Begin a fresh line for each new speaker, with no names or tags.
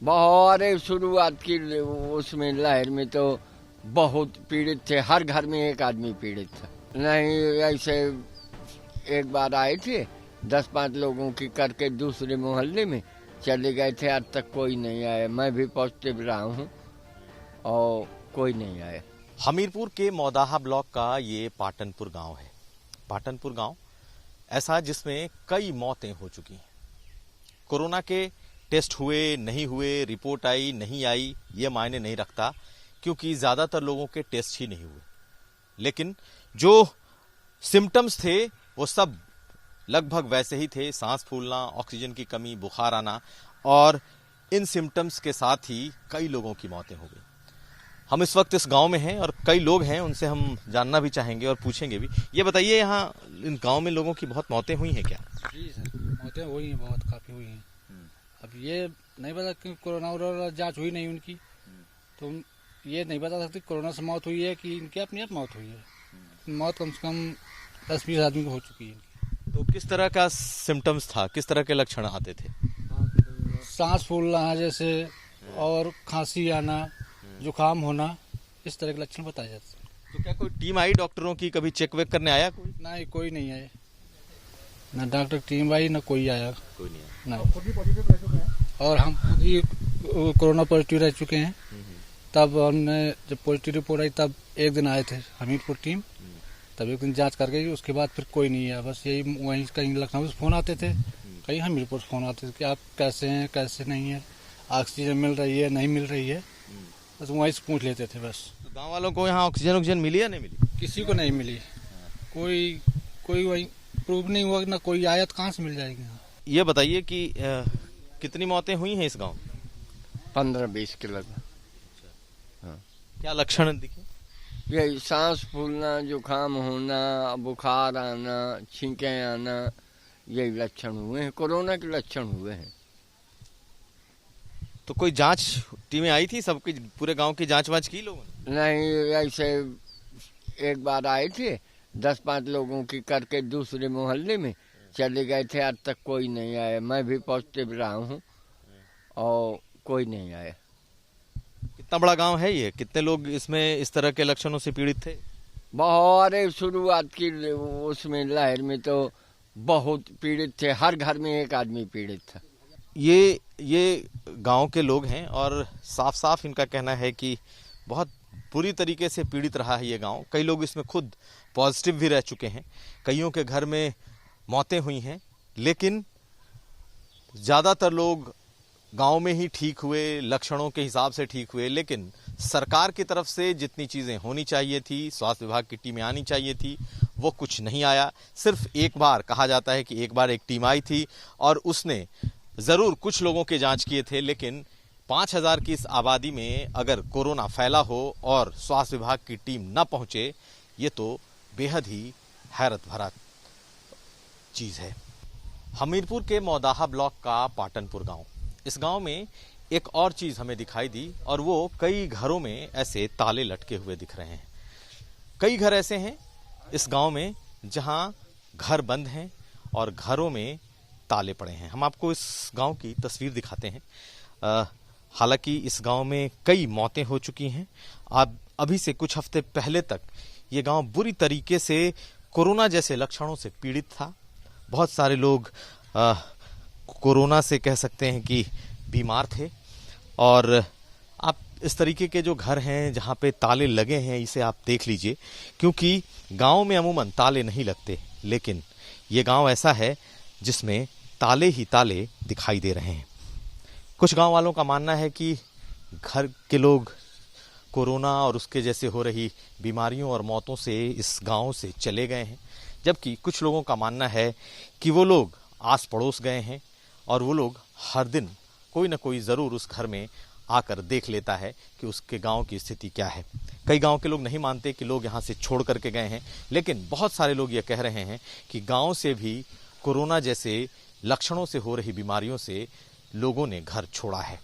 बहुत शुरुआत की उसमें लहर में तो बहुत पीड़ित थे, हर घर में एक आदमी पीड़ित था। नहीं, ऐसे एक बार आए थे 10-5 लोगों की करके दूसरे मोहल्ले में चले गए थे, आज तक कोई नहीं आया। मैं भी पॉजिटिव रहा हूँ और कोई नहीं आया।
हमीरपुर के मौदाहा ब्लॉक का ये पाटनपुर गांव है। पाटनपुर गांव ऐसा जिसमें कई मौतें हो चुकी हैं। कोरोना के टेस्ट हुए नहीं हुए, रिपोर्ट आई नहीं आई, ये मायने नहीं रखता, क्योंकि ज्यादातर लोगों के टेस्ट ही नहीं हुए। लेकिन जो सिम्टम्स थे वो सब लगभग वैसे ही थे। सांस फूलना, ऑक्सीजन की कमी, बुखार आना, और इन सिम्टम्स के साथ ही कई लोगों की मौतें हो गई। हम इस वक्त इस गांव में हैं और कई लोग हैं, उनसे हम जानना भी चाहेंगे और पूछेंगे भी। ये बताइए, यहाँ इन गांव में लोगों की बहुत मौतें हुई हैं क्या?
जी सर, मौतें हुई हैं, बहुत काफी हुई हैं। अब ये नहीं पता कि कोरोना जांच हुई नहीं उनकी, तो ये नहीं बता सकते कोरोना से मौत हुई है कि इनकी अपनी आप मौत हुई है। मौत कम से कम 10-20 आदमी की हो चुकी है।
तो किस तरह का सिम्टम्स था, किस तरह के लक्षण आते थे?
सांस फूलना जैसे, और खांसी आना, जुकाम होना, इस तरह के लक्षण बताए जाते हैं।
तो क्या कोई टीम आई डॉक्टरों की, कभी चेक वेक करने आया कोई?
नहीं, कोई नहीं आया, ना डॉक्टर टीम आई, ना कोई आया।
कोई नहीं आया।
और हम खुद ही कोरोना पॉजिटिव रह चुके हैं। तब हमने जब पॉजिटिव रिपोर्ट आई तब एक दिन आए थे हमीरपुर टीम, तब एक दिन जांच कर गई। उसके बाद फिर कोई नहीं आया। बस यही वहीं कहीं लखनऊ से फोन आते थे, कहीं हमीरपुर से फोन आते थे कि आप कैसे हैं, कैसे नहीं है, ऑक्सीजन मिल रही है नहीं मिल रही है, बस वहीं से पूछ लेते थे बस।
तो गाँव वालों को यहाँ ऑक्सीजन मिली या नहीं मिली?
किसी को नहीं मिली। कोई वही प्रूव नहीं हुआ, ना कोई आया तो कहाँ से मिल जाएगी।
ये बताइए कि कितनी मौतें हुई हैं इस गांव?
15-20 के लगभग। हाँ।
क्या लक्षण दिखे?
यही सांस फूलना, जुकाम होना, बुखार आना, छींकें आना, यही लक्षण हुए हैं, कोरोना के लक्षण हुए हैं।
तो कोई जांच टीमें आई थी, सबकी पूरे गांव की जांच वांच की लोगों ने?
नहीं, ऐसे एक बार आए थे 10-5 लोगों की करके दूसरे मोहल्ले में चले गए थे, आज तक कोई नहीं आया। मैं भी पॉजिटिव रहा हूँ और कोई नहीं आया।
कितना बड़ा गांव है ये? कितने लोग इसमें इस तरह के लक्षणों से पीड़ित थे?
बहुत शुरुआत की उसमें लहर में तो बहुत पीड़ित थे, हर घर में एक आदमी पीड़ित था।
ये गांव के लोग हैं और साफ साफ इनका कहना है कि बहुत बुरी तरीके से पीड़ित रहा है ये गांव। कई लोग इसमें खुद पॉजिटिव भी रह चुके हैं, कईयों के घर में मौतें हुई हैं, लेकिन ज़्यादातर लोग गांव में ही ठीक हुए, लक्षणों के हिसाब से ठीक हुए। लेकिन सरकार की तरफ से जितनी चीज़ें होनी चाहिए थी, स्वास्थ्य विभाग की टीमें आनी चाहिए थी, वो कुछ नहीं आया। सिर्फ एक बार कहा जाता है कि एक बार एक टीम आई थी और उसने ज़रूर कुछ लोगों के जांच किए थे, लेकिन 5000 की इस आबादी में अगर कोरोना फैला हो और स्वास्थ्य विभाग की टीम न पहुंचे, ये तो बेहद ही हैरत भरा चीज़ है। हमीरपुर के मौदाहा ब्लॉक का पाटनपुर गांव, इस गांव में एक और चीज़ हमें दिखाई दी, और वो कई घरों में ऐसे ताले लटके हुए दिख रहे हैं। कई घर ऐसे हैं इस गांव में जहां घर बंद हैं और घरों में ताले पड़े हैं। हम आपको इस गांव की तस्वीर दिखाते हैं। हालांकि इस गांव में कई मौतें हो चुकी हैं। अब अभी से कुछ हफ्ते पहले तक ये गांव बुरी तरीके से कोरोना जैसे लक्षणों से पीड़ित था। बहुत सारे लोग कोरोना से कह सकते हैं कि बीमार थे, और आप इस तरीके के जो घर हैं जहाँ पे ताले लगे हैं, इसे आप देख लीजिए, क्योंकि गांव में अमूमन ताले नहीं लगते, लेकिन ये गांव ऐसा है जिसमें ताले ही ताले दिखाई दे रहे हैं। कुछ गांव वालों का मानना है कि घर के लोग कोरोना और उसके जैसे हो रही बीमारियों और मौतों से इस गांव से चले गए हैं, जबकि कुछ लोगों का मानना है कि वो लोग आस पड़ोस गए हैं और वो लोग हर दिन कोई ना कोई ज़रूर उस घर में आकर देख लेता है कि उसके गांव की स्थिति क्या है। कई गांव के लोग नहीं मानते कि लोग यहाँ से छोड़ करके गए हैं, लेकिन बहुत सारे लोग ये कह रहे हैं कि गांव से भी कोरोना जैसे लक्षणों से हो रही बीमारियों से लोगों ने घर छोड़ा है।